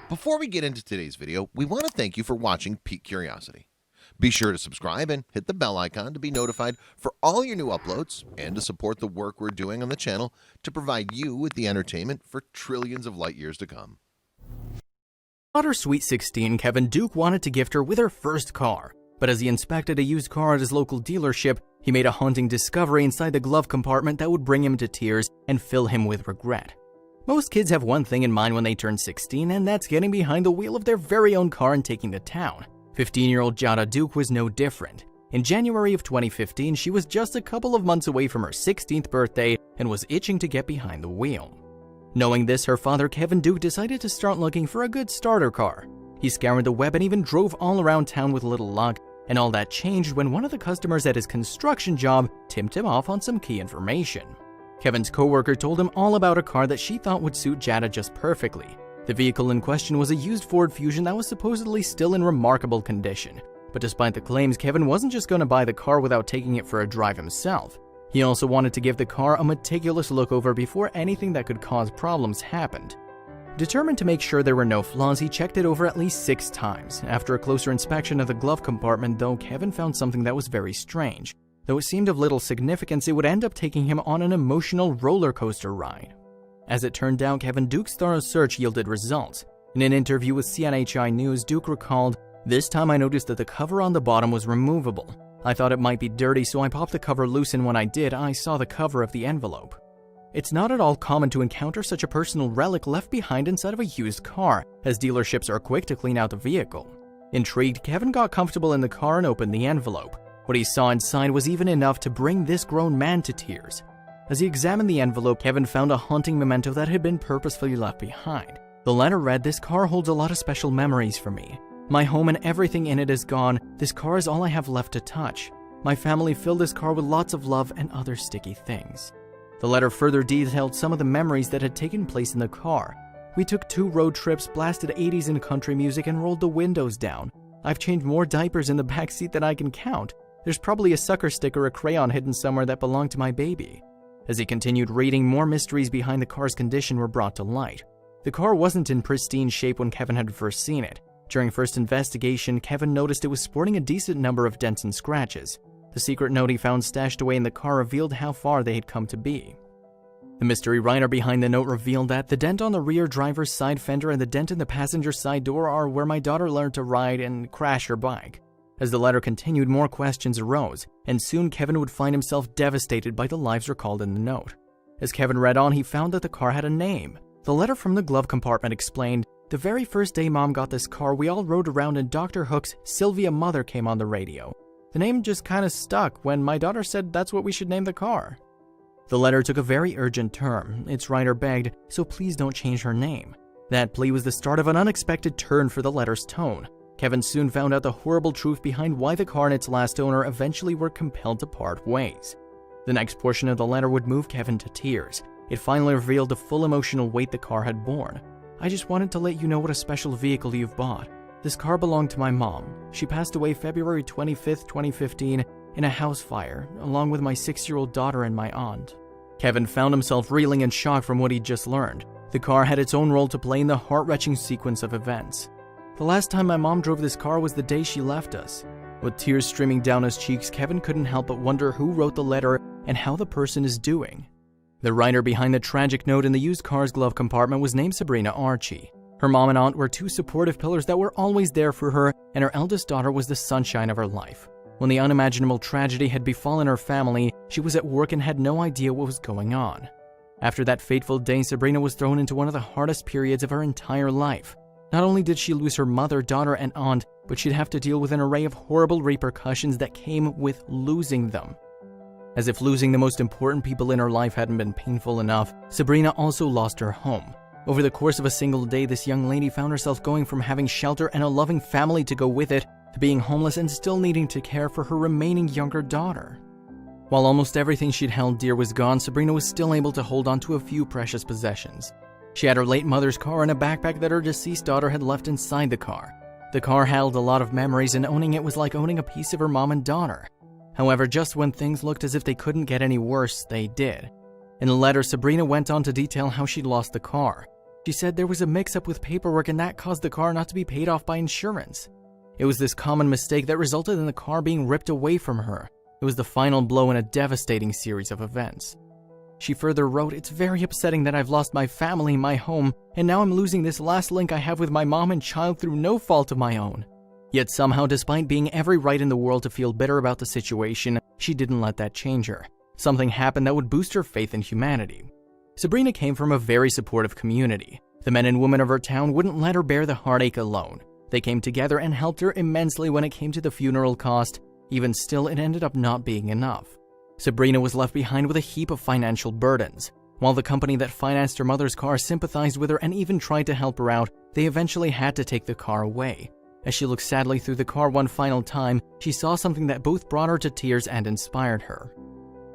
Before we get into today's video, we want to thank you for watching Peak Curiosity. Be sure to subscribe and hit the bell icon to be notified for all your new uploads and to support the work we're doing on the channel to provide you with the entertainment for trillions of light years to come. Daughter Sweet 16, Kevin Duke wanted to gift her with her first car, but as he inspected a used car at his local dealership, he made a haunting discovery inside the glove compartment that would bring him to tears and fill him with regret. Most kids have one thing in mind when they turn 16, and that's getting behind the wheel of their very own car and taking to town. 15-year-old Jada Duke was no different. In January of 2015, she was just a couple of months away from her 16th birthday and was itching to get behind the wheel. Knowing this, her father Kevin Duke decided to start looking for a good starter car. He scoured the web and even drove all around town with little luck, and all that changed when one of the customers at his construction job tipped him off on some key information. Kevin's coworker told him all about a car that she thought would suit Jada just perfectly. The vehicle in question was a used Ford Fusion that was supposedly still in remarkable condition. But despite the claims, Kevin wasn't just going to buy the car without taking it for a drive himself. He also wanted to give the car a meticulous look over before anything that could cause problems happened. Determined to make sure there were no flaws, he checked it over at least 6 times. After a closer inspection of the glove compartment, though, Kevin found something that was very strange. Though it seemed of little significance, it would end up taking him on an emotional roller coaster ride. As it turned out, Kevin Duke's thorough search yielded results. In an interview with CNHI News, Duke recalled, "This time I noticed that the cover on the bottom was removable. I thought it might be dirty, so I popped the cover loose, and when I did, I saw the cover of the envelope." It's not at all common to encounter such a personal relic left behind inside of a used car, as dealerships are quick to clean out the vehicle. Intrigued, Kevin got comfortable in the car and opened the envelope. What he saw inside was even enough to bring this grown man to tears. As he examined the envelope, Kevin found a haunting memento that had been purposefully left behind. The letter read, "This car holds a lot of special memories for me. My home and everything in it is gone. This car is all I have left to touch. My family filled this car with lots of love and other sticky things." The letter further detailed some of the memories that had taken place in the car. "We took 2 road trips, blasted 80s and country music, and rolled the windows down. I've changed more diapers in the back seat than I can count. There's probably a sucker stick or a crayon hidden somewhere that belonged to my baby." As he continued reading, more mysteries behind the car's condition were brought to light. The car wasn't in pristine shape when Kevin had first seen it. During first investigation, Kevin noticed it was sporting a decent number of dents and scratches. The secret note he found stashed away in the car revealed how far they had come to be. The mystery writer behind the note revealed that the dent on the rear driver's side fender and the dent in the passenger side door are where my daughter learned to ride and crash her bike. As the letter continued, more questions arose, and soon Kevin would find himself devastated by the lives recalled in the note. As Kevin read on, he found that the car had a name. The letter from the glove compartment explained, "The very first day Mom got this car, we all rode around and Dr. Hook's Sylvia Mother came on the radio. The name just kind of stuck when my daughter said that's what we should name the car." The letter took a very urgent turn. Its writer begged, "So please don't change her name." That plea was the start of an unexpected turn for the letter's tone. Kevin soon found out the horrible truth behind why the car and its last owner eventually were compelled to part ways. The next portion of the letter would move Kevin to tears. It finally revealed the full emotional weight the car had borne. "I just wanted to let you know what a special vehicle you've bought. This car belonged to my mom. She passed away February 25th, 2015 in a house fire, along with my 6-year-old daughter and my aunt." Kevin found himself reeling in shock from what he'd just learned. The car had its own role to play in the heart-wrenching sequence of events. "The last time my mom drove this car was the day she left us." With tears streaming down his cheeks, Kevin couldn't help but wonder who wrote the letter and how the person is doing. The writer behind the tragic note in the used car's glove compartment was named Sabrina Archie. Her mom and aunt were 2 supportive pillars that were always there for her, and her eldest daughter was the sunshine of her life. When the unimaginable tragedy had befallen her family, she was at work and had no idea what was going on. After that fateful day, Sabrina was thrown into one of the hardest periods of her entire life. Not only did she lose her mother, daughter, and aunt, but she'd have to deal with an array of horrible repercussions that came with losing them. As if losing the most important people in her life hadn't been painful enough, Sabrina also lost her home. Over the course of a single day, this young lady found herself going from having shelter and a loving family to go with it, to being homeless and still needing to care for her remaining younger daughter. While almost everything she'd held dear was gone, Sabrina was still able to hold on to a few precious possessions. She had her late mother's car and a backpack that her deceased daughter had left inside the car. The car held a lot of memories, and owning it was like owning a piece of her mom and daughter. However, just when things looked as if they couldn't get any worse, they did. In the letter, Sabrina went on to detail how she'd lost the car. She said there was a mix-up with paperwork and that caused the car not to be paid off by insurance. It was this common mistake that resulted in the car being ripped away from her. It was the final blow in a devastating series of events. She further wrote, "It's very upsetting that I've lost my family, my home, and now I'm losing this last link I have with my mom and child through no fault of my own." Yet somehow, despite being every right in the world to feel bitter about the situation, she didn't let that change her. Something happened that would boost her faith in humanity. Sabrina came from a very supportive community. The men and women of her town wouldn't let her bear the heartache alone. They came together and helped her immensely when it came to the funeral cost. Even still, it ended up not being enough. Sabrina was left behind with a heap of financial burdens. While the company that financed her mother's car sympathized with her and even tried to help her out, they eventually had to take the car away. As she looked sadly through the car one final time, she saw something that both brought her to tears and inspired her.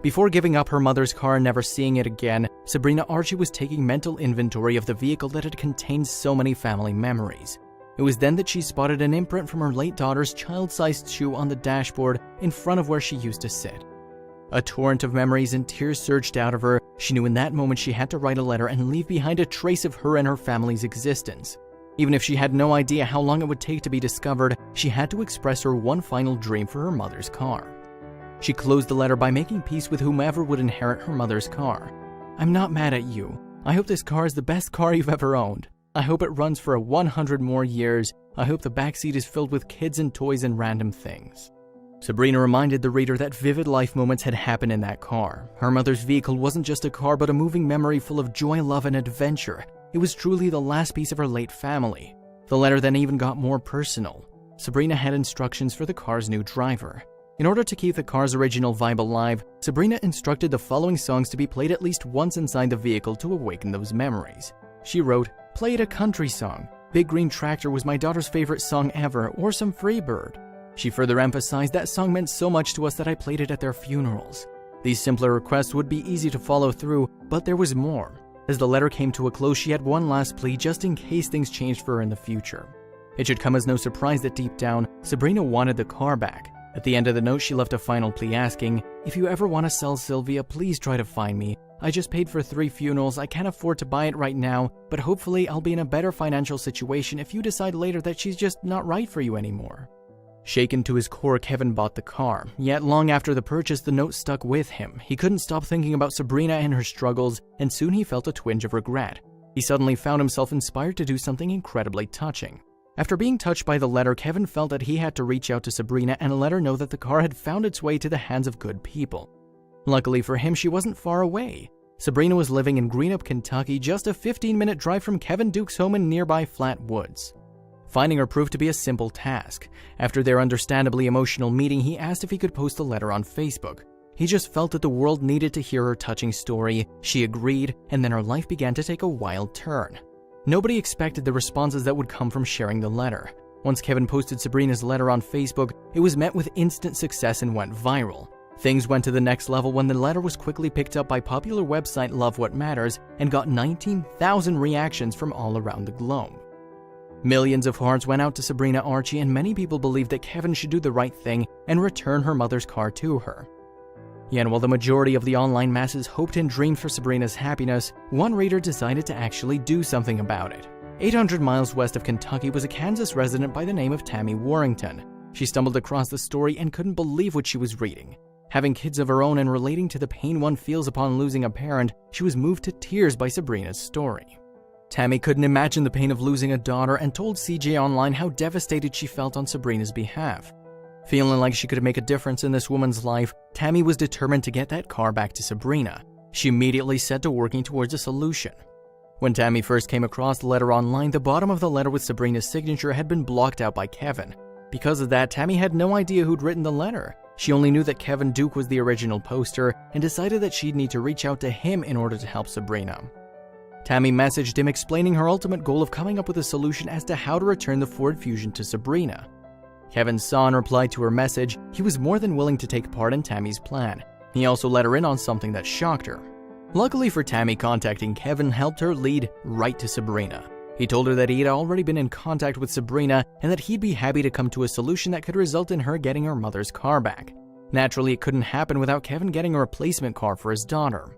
Before giving up her mother's car and never seeing it again, Sabrina Archie was taking mental inventory of the vehicle that had contained so many family memories. It was then that she spotted an imprint from her late daughter's child-sized shoe on the dashboard in front of where she used to sit. A torrent of memories and tears surged out of her. She knew in that moment she had to write a letter and leave behind a trace of her and her family's existence. Even if she had no idea how long it would take to be discovered, she had to express her one final dream for her mother's car. She closed the letter by making peace with whomever would inherit her mother's car. "I'm not mad at you. I hope this car is the best car you've ever owned. I hope it runs for 100 more years. I hope the backseat is filled with kids and toys and random things." Sabrina reminded the reader that vivid life moments had happened in that car. Her mother's vehicle wasn't just a car, but a moving memory full of joy, love, and adventure. It was truly the last piece of her late family. The letter then even got more personal. Sabrina had instructions for the car's new driver. In order to keep the car's original vibe alive, Sabrina instructed the following songs to be played at least once inside the vehicle to awaken those memories. She wrote, "Played a country song. Big Green Tractor was my daughter's favorite song ever, or some Freebird." She further emphasized that song meant so much to us that I played it at their funerals. These simpler requests would be easy to follow through, but there was more. As the letter came to a close, she had one last plea just in case things changed for her in the future. It should come as no surprise that deep down, Sabrina wanted the car back. At the end of the note, she left a final plea asking, "If you ever want to sell Sylvia, please try to find me. I just paid for 3 funerals. I can't afford to buy it right now, but hopefully I'll be in a better financial situation if you decide later that she's just not right for you anymore." Shaken to his core, Kevin bought the car. Yet long after the purchase, the note stuck with him. He couldn't stop thinking about Sabrina and her struggles, and soon he felt a twinge of regret. He suddenly found himself inspired to do something incredibly touching. After being touched by the letter, Kevin felt that he had to reach out to Sabrina and let her know that the car had found its way to the hands of good people. Luckily for him, she wasn't far away. Sabrina was living in Greenup, Kentucky, just a 15-minute drive from Kevin Duke's home in nearby Flat Woods. Finding her proved to be a simple task. After their understandably emotional meeting, he asked if he could post a letter on Facebook. He just felt that the world needed to hear her touching story. She agreed, and then her life began to take a wild turn. Nobody expected the responses that would come from sharing the letter. Once Kevin posted Sabrina's letter on Facebook, it was met with instant success and went viral. Things went to the next level when the letter was quickly picked up by popular website Love What Matters and got 19,000 reactions from all around the globe. Millions of hearts went out to Sabrina Archie, and many people believed that Kevin should do the right thing and return her mother's car to her. Yet while the majority of the online masses hoped and dreamed for Sabrina's happiness, one reader decided to actually do something about it. 800 miles west of Kentucky was a Kansas resident by the name of Tammy Warrington. She stumbled across the story and couldn't believe what she was reading. Having kids of her own and relating to the pain one feels upon losing a parent, she was moved to tears by Sabrina's story. Tammy couldn't imagine the pain of losing a daughter and told CJ Online how devastated she felt on Sabrina's behalf. Feeling like she could make a difference in this woman's life, Tammy was determined to get that car back to Sabrina. She immediately set to working towards a solution. When Tammy first came across the letter online, the bottom of the letter with Sabrina's signature had been blocked out by Kevin. Because of that, Tammy had no idea who'd written the letter. She only knew that Kevin Duke was the original poster and decided that she'd need to reach out to him in order to help Sabrina. Tammy messaged him explaining her ultimate goal of coming up with a solution as to how to return the Ford Fusion to Sabrina. Kevin saw and replied to her message. He was more than willing to take part in Tammy's plan. He also let her in on something that shocked her. Luckily for Tammy, contacting Kevin helped her lead right to Sabrina. He told her that he had already been in contact with Sabrina and that he'd be happy to come to a solution that could result in her getting her mother's car back. Naturally, it couldn't happen without Kevin getting a replacement car for his daughter.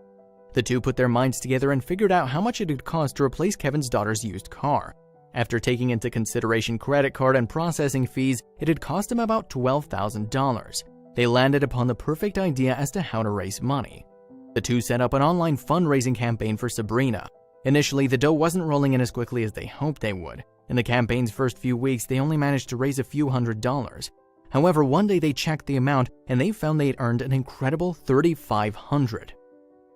The two put their minds together and figured out how much it would cost to replace Kevin's daughter's used car. After taking into consideration credit card and processing fees, it had cost them about $12,000. They landed upon the perfect idea as to how to raise money. The two set up an online fundraising campaign for Sabrina. Initially, the dough wasn't rolling in as quickly as they hoped they would. In the campaign's first few weeks, they only managed to raise a few $100s. However, one day they checked the amount and they found they'd earned an incredible $3,500.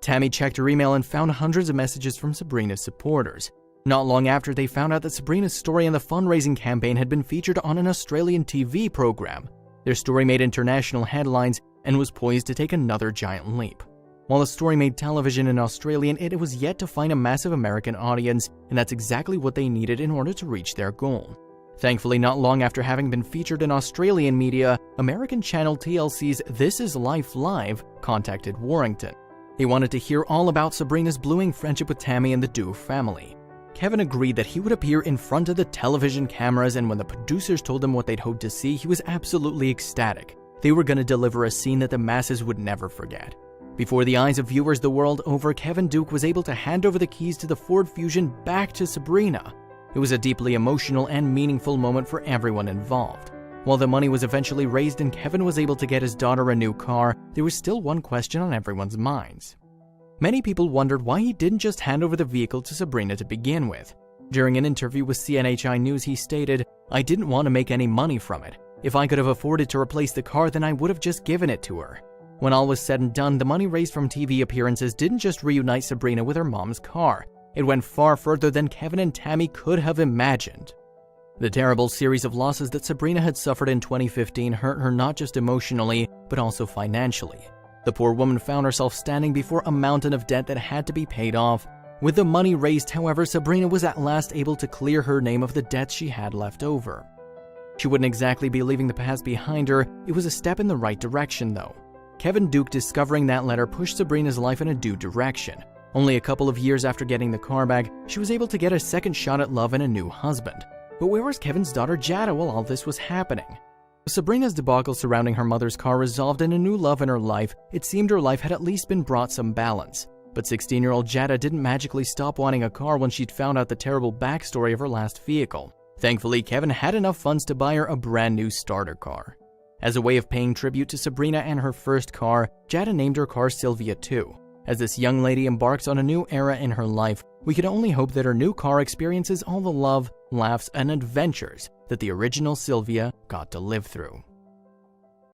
Tammy checked her email and found hundreds of messages from Sabrina's supporters. Not long after, they found out that Sabrina's story in the fundraising campaign had been featured on an Australian TV program. Their story made international headlines and was poised to take another giant leap. While the story made television in Australia, it was yet to find a massive American audience, and that's exactly what they needed in order to reach their goal. Thankfully, not long after having been featured in Australian media, American channel TLC's This Is Life Live contacted Warrington. They wanted to hear all about Sabrina's blooming friendship with Tammy and the Doof family. Kevin agreed that he would appear in front of the television cameras, and when the producers told him what they'd hoped to see, he was absolutely ecstatic. They were going to deliver a scene that the masses would never forget. Before the eyes of viewers the world over, Kevin Duke was able to hand over the keys to the Ford Fusion back to Sabrina. It was a deeply emotional and meaningful moment for everyone involved. While the money was eventually raised and Kevin was able to get his daughter a new car, there was still one question on everyone's minds. Many people wondered why he didn't just hand over the vehicle to Sabrina to begin with. During an interview with CNHI News, he stated, "I didn't want to make any money from it. If I could have afforded to replace the car, then I would have just given it to her." When all was said and done, the money raised from TV appearances didn't just reunite Sabrina with her mom's car. It went far further than Kevin and Tammy could have imagined. The terrible series of losses that Sabrina had suffered in 2015 hurt her not just emotionally, but also financially. The poor woman found herself standing before a mountain of debt that had to be paid off. With the money raised, however, Sabrina was at last able to clear her name of the debts she had left over. She wouldn't exactly be leaving the past behind her. It was a step in the right direction, though. Kevin Duke discovering that letter pushed Sabrina's life in a new direction. Only a couple of years after getting the car back, she was able to get a second shot at love and a new husband. But where was Kevin's daughter Jada while all this was happening? With Sabrina's debacle surrounding her mother's car resolved and a new love in her life, it seemed her life had at least been brought some balance. But 16-year-old Jada didn't magically stop wanting a car when she'd found out the terrible backstory of her last vehicle. Thankfully, Kevin had enough funds to buy her a brand new starter car. As a way of paying tribute to Sabrina and her first car, Jada named her car Sylvia too. As this young lady embarks on a new era in her life, we can only hope that her new car experiences all the love, laughs, and adventures that the original Sylvia got to live through.